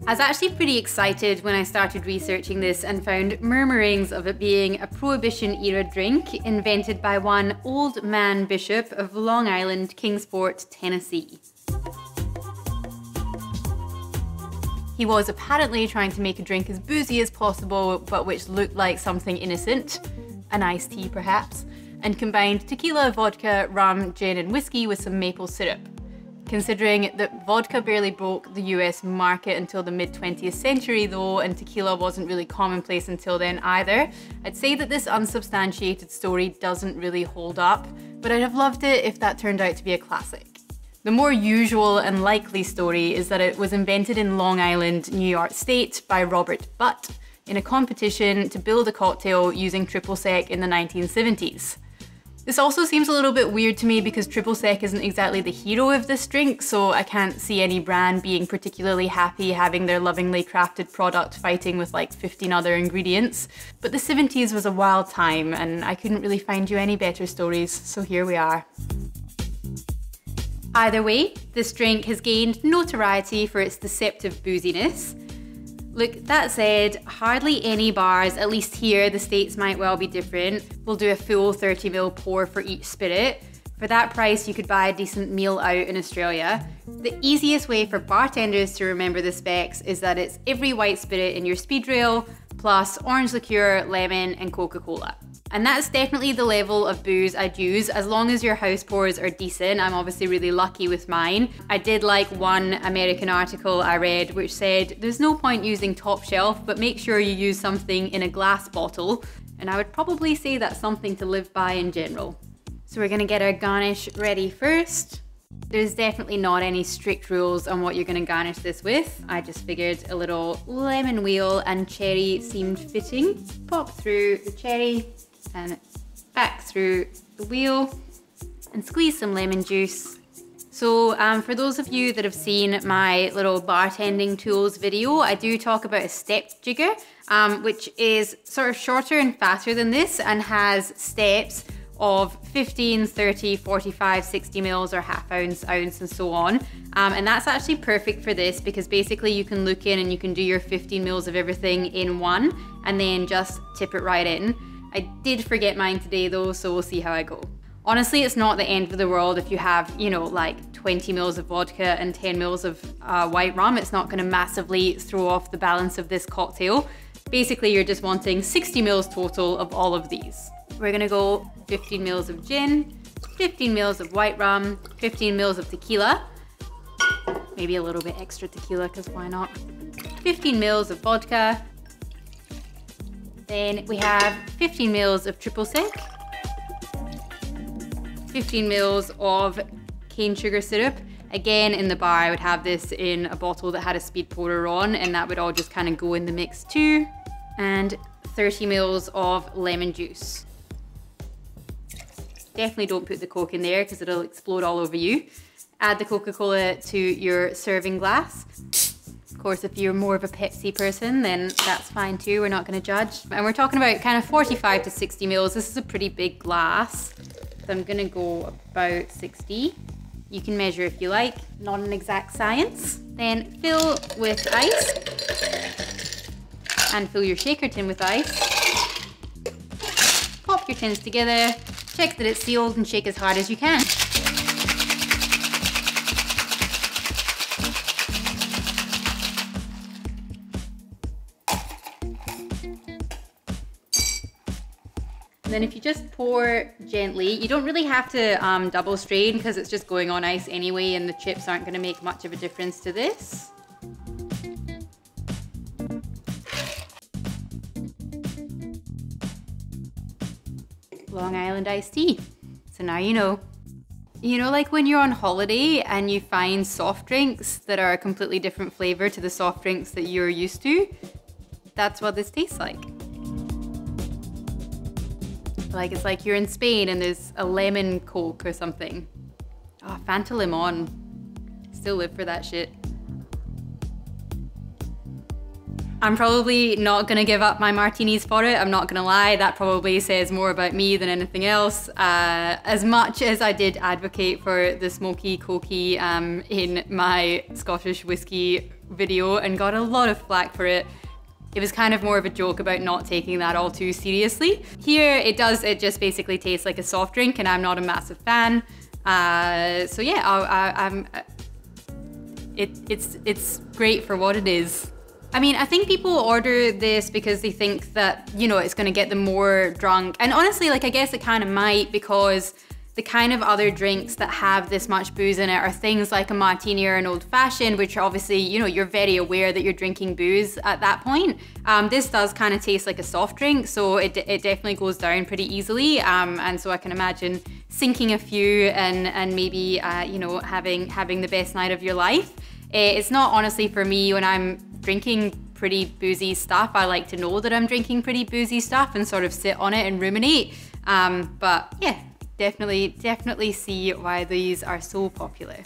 I was actually pretty excited when I started researching this and found murmurings of it being a Prohibition-era drink invented by one Old Man Bishop of Long Island, Kingsport, Tennessee. He was apparently trying to make a drink as boozy as possible, but which looked like something innocent, an iced tea perhaps, and combined tequila, vodka, rum, gin and whiskey with some maple syrup. Considering that vodka barely broke the US market until the mid-20th century though, and tequila wasn't really commonplace until then either, I'd say that this unsubstantiated story doesn't really hold up, but I'd have loved it if that turned out to be a classic. The more usual and likely story is that it was invented in Long Island, New York State by Robert Butt in a competition to build a cocktail using triple sec in the 1970s. This also seems a little bit weird to me because triple sec isn't exactly the hero of this drink, so I can't see any brand being particularly happy having their lovingly crafted product fighting with like 15 other ingredients. But the 70s was a wild time and I couldn't really find you any better stories, so here we are. Either way, this drink has gained notoriety for its deceptive booziness. Look, that said, hardly any bars, at least here, the States might well be different, will do a full 30ml pour for each spirit. For that price, you could buy a decent meal out in Australia. The easiest way for bartenders to remember the specs is that it's every white spirit in your speed rail, plus orange liqueur, lemon, and Coca-Cola. And that's definitely the level of booze I'd use as long as your house pours are decent. I'm obviously really lucky with mine. I did like one American article I read which said there's no point using top shelf, but make sure you use something in a glass bottle. And I would probably say that's something to live by in general. So we're gonna get our garnish ready first. There's definitely not any strict rules on what you're gonna garnish this with. I just figured a little lemon wheel and cherry seemed fitting. Pop through the cherry and back through the wheel and squeeze some lemon juice. So for those of you that have seen my little bartending tools video, I do talk about a stepped jigger, which is sort of shorter and faster than this and has steps of 15, 30, 45, 60 mils or half ounce, ounce and so on. And that's actually perfect for this because basically you can look in and you can do your 15 mils of everything in one and then just tip it right in. I did forget mine today though, so we'll see how I go. Honestly, it's not the end of the world if you have, you know, like 20 mils of vodka and 10 mils of white rum. It's not gonna massively throw off the balance of this cocktail. Basically, you're just wanting 60 mils total of all of these. We're gonna go 15 mils of gin, 15 mils of white rum, 15 mils of tequila, maybe a little bit extra tequila, because why not? 15 mils of vodka. Then we have 15 mils of triple sec, 15 mils of cane sugar syrup. Again, in the bar, I would have this in a bottle that had a speed pourer on, and that would all just kind of go in the mix too. And 30 mils of lemon juice. Definitely don't put the Coke in there because it'll explode all over you. Add the Coca-Cola to your serving glass. Of course, if you're more of a Pepsi person, then that's fine too. We're not going to judge. And we're talking about kind of 45 to 60 mils. This is a pretty big glass. So I'm going to go about 60. You can measure if you like, not an exact science. Then fill with ice. And fill your shaker tin with ice. Pop your tins together. Check that it's sealed and shake as hard as you can. And then if you just pour gently, you don't really have to double strain because it's just going on ice anyway and the chips aren't going to make much of a difference to this. Long Island iced tea. So now you know. You know, like when you're on holiday and you find soft drinks that are a completely different flavor to the soft drinks that you're used to? That's what this tastes like. Like it's like you're in Spain and there's a lemon Coke or something. Oh, Fanta Limon. Still live for that shit. I'm probably not gonna give up my martinis for it, I'm not gonna lie. That probably says more about me than anything else. As much as I did advocate for the smoky cokey in my Scottish whiskey video and got a lot of flack for it. It was kind of more of a joke about not taking that all too seriously. Here it just basically tastes like a soft drink, and I'm not a massive fan. So yeah, it's great for what it is. I mean, I think people order this because they think that, you know, it's gonna get them more drunk. And honestly, like, I guess it kind of might, because the kind of other drinks that have this much booze in it are things like a martini or an old fashioned, which are obviously, you know, you're very aware that you're drinking booze at that point. This does kind of taste like a soft drink, so it definitely goes down pretty easily. And so I can imagine sinking a few and maybe, you know, having the best night of your life. It's not honestly for me when I'm drinking pretty boozy stuff. I like to know that I'm drinking pretty boozy stuff and sort of sit on it and ruminate. But yeah, definitely see why these are so popular.